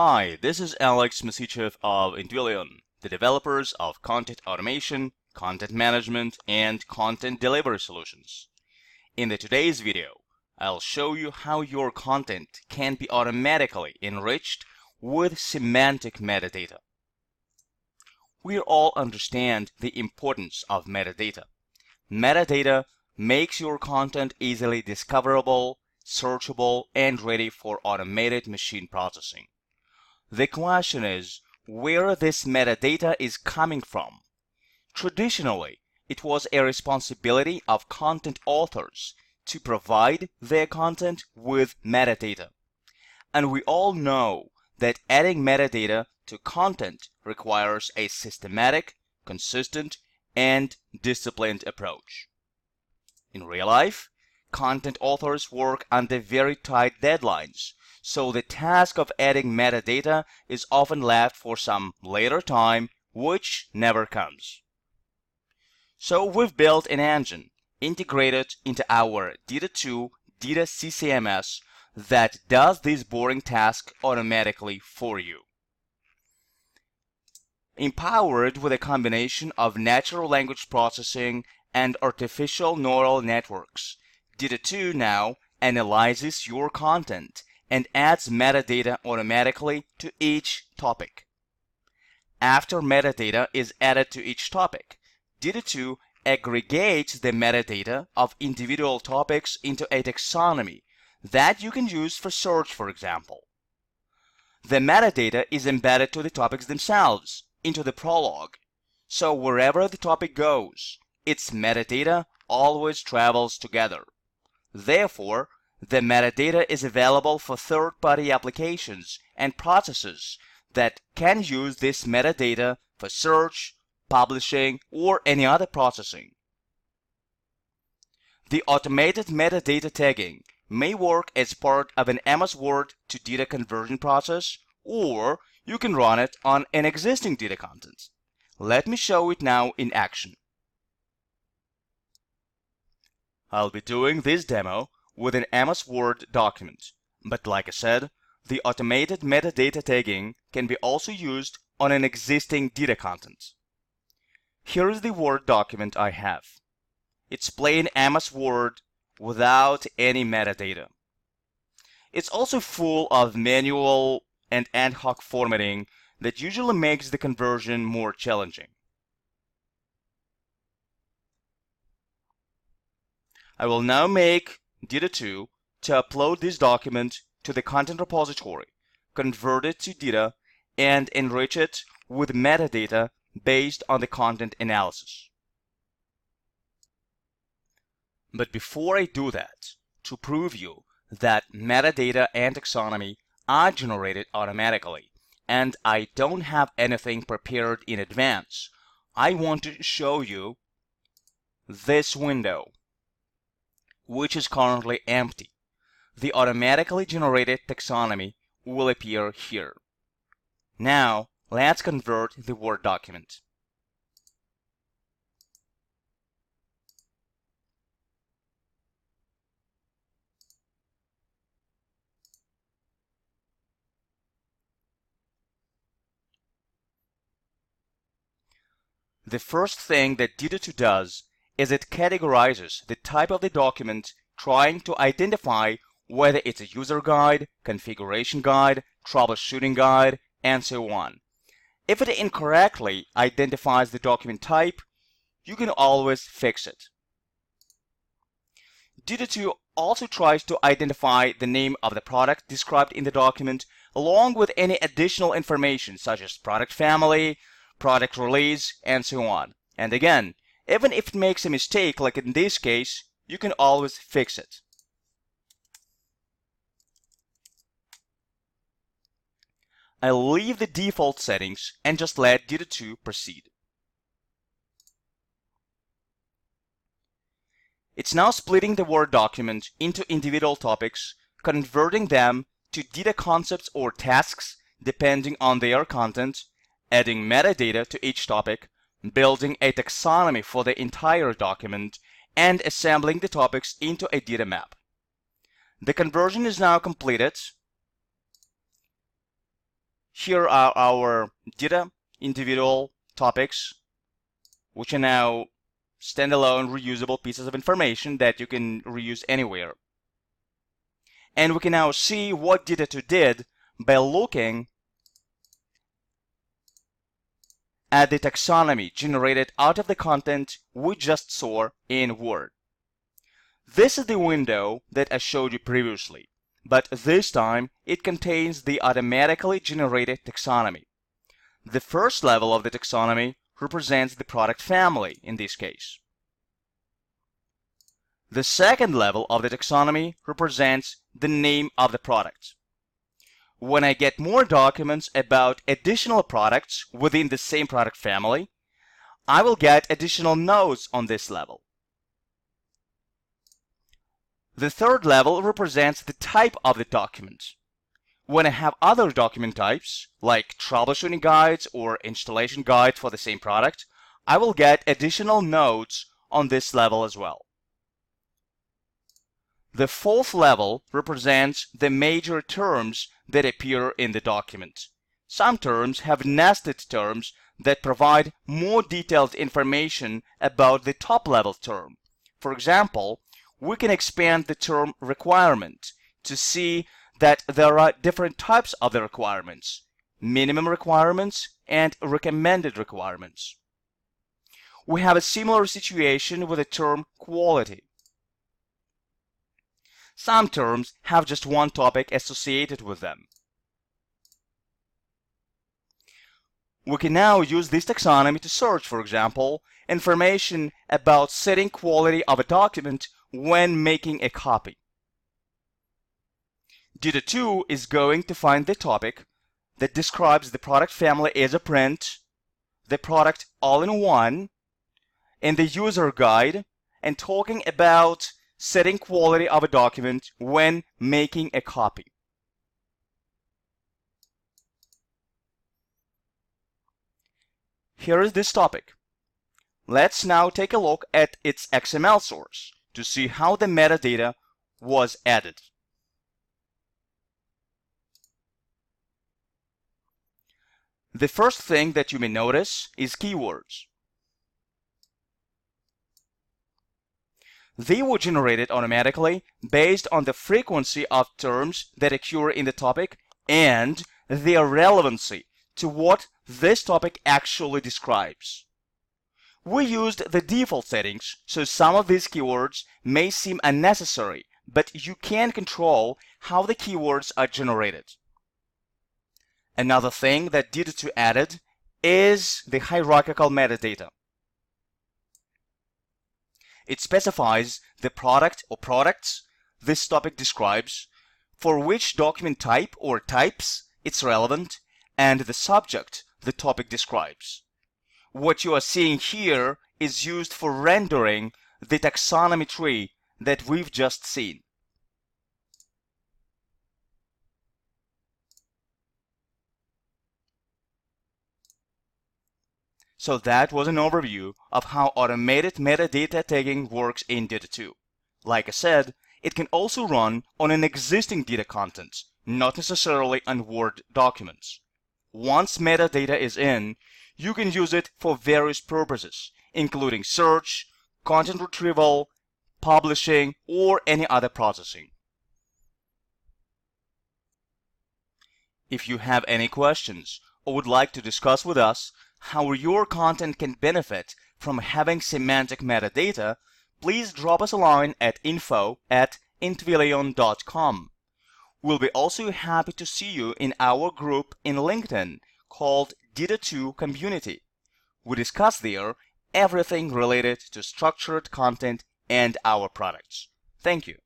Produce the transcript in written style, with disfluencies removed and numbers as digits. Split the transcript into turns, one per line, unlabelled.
Hi, this is Alex Masichev of Intuition, the developers of content automation, content management, and content delivery solutions. In today's video, I'll show you how your content can be automatically enriched with semantic metadata. We all understand the importance of metadata. Metadata makes your content easily discoverable, searchable, and ready for automated machine processing. The question is where this metadata is coming from. Traditionally, it was a responsibility of content authors to provide their content with metadata. And we all know that adding metadata to content requires a systematic, consistent, and disciplined approach. In real life, content authors work under very tight deadlines, so the task of adding metadata is often left for some later time, which never comes. So we've built an engine integrated into our DITAToo DITA CCMS that does this boring task automatically for you. Empowered with a combination of natural language processing and artificial neural networks, DITAToo now analyzes your content and adds metadata automatically to each topic. After metadata is added to each topic, DITAToo aggregates the metadata of individual topics into a taxonomy that you can use for search, for example. The metadata is embedded to the topics themselves, into the prologue, so wherever the topic goes, its metadata always travels together. Therefore, the metadata is available for third-party applications and processes that can use this metadata for search, publishing, or any other processing. The automated metadata tagging may work as part of an MS Word to data conversion process, or you can run it on an existing data content. Let me show it now in action. I'll be doing this demo with an MS Word document, but like I said, the automated metadata tagging can be also used on an existing data content. Here is the Word document I have. It's plain MS Word without any metadata. It's also full of manual and ad hoc formatting that usually makes the conversion more challenging. I will now make DITAToo to upload this document to the content repository, convert it to data, and enrich it with metadata based on the content analysis. But before I do that, to prove you that metadata and taxonomy are generated automatically, and I don't have anything prepared in advance, I want to show you this window, which is currently empty. The automatically generated taxonomy will appear here. Now, let's convert the Word document. The first thing that DITAToo does is it categorizes the type of the document, trying to identify whether it's a user guide, configuration guide, troubleshooting guide, and so on. If it incorrectly identifies the document type, you can always fix it. DITAToo also tries to identify the name of the product described in the document, along with any additional information such as product family, product release, and so on. And again, even if it makes a mistake, like in this case, you can always fix it. I'll leave the default settings and just let DITAToo proceed. It's now splitting the Word document into individual topics, converting them to data concepts or tasks depending on their content, adding metadata to each topic, building a taxonomy for the entire document, and assembling the topics into a data map. The conversion is now completed. Here are our data individual topics, which are now standalone reusable pieces of information that you can reuse anywhere. And we can now see what DITAToo did by looking at the taxonomy generated out of the content we just saw in Word. This is the window that I showed you previously, but this time it contains the automatically generated taxonomy. The first level of the taxonomy represents the product family in this case. The second level of the taxonomy represents the name of the product. When I get more documents about additional products within the same product family, I will get additional nodes on this level. The third level represents the type of the document. When I have other document types, like troubleshooting guides or installation guides for the same product, I will get additional nodes on this level as well. The fourth level represents the major terms that appear in the document. Some terms have nested terms that provide more detailed information about the top-level term. For example, we can expand the term requirement to see that there are different types of the requirements: minimum requirements and recommended requirements. We have a similar situation with the term quality. Some terms have just one topic associated with them. We can now use this taxonomy to search, for example, information about setting quality of a document when making a copy. DITAToo is going to find the topic that describes the product family as a print, the product all-in-one, and the user guide, and talking about setting quality of a document when making a copy. Here is this topic. Let's now take a look at its XML source to see how the metadata was added. The first thing that you may notice is keywords. They were generated automatically based on the frequency of terms that occur in the topic and their relevancy to what this topic actually describes. We used the default settings, so some of these keywords may seem unnecessary, but you can control how the keywords are generated. Another thing that DITAToo added is the hierarchical metadata. It specifies the product or products this topic describes, for which document type or types it's relevant, and the subject the topic describes. What you are seeing here is used for rendering the taxonomy tree that we've just seen. So that was an overview of how automated metadata tagging works in DITAToo. Like I said, it can also run on an existing data content, not necessarily on Word documents. Once metadata is in, you can use it for various purposes, including search, content retrieval, publishing, or any other processing. If you have any questions or would like to discuss with us how your content can benefit from having semantic metadata, please drop us a line at info@intvillion.com. We'll be also happy to see you in our group in LinkedIn called DITAToo Community. We discuss there everything related to structured content and our products. Thank you.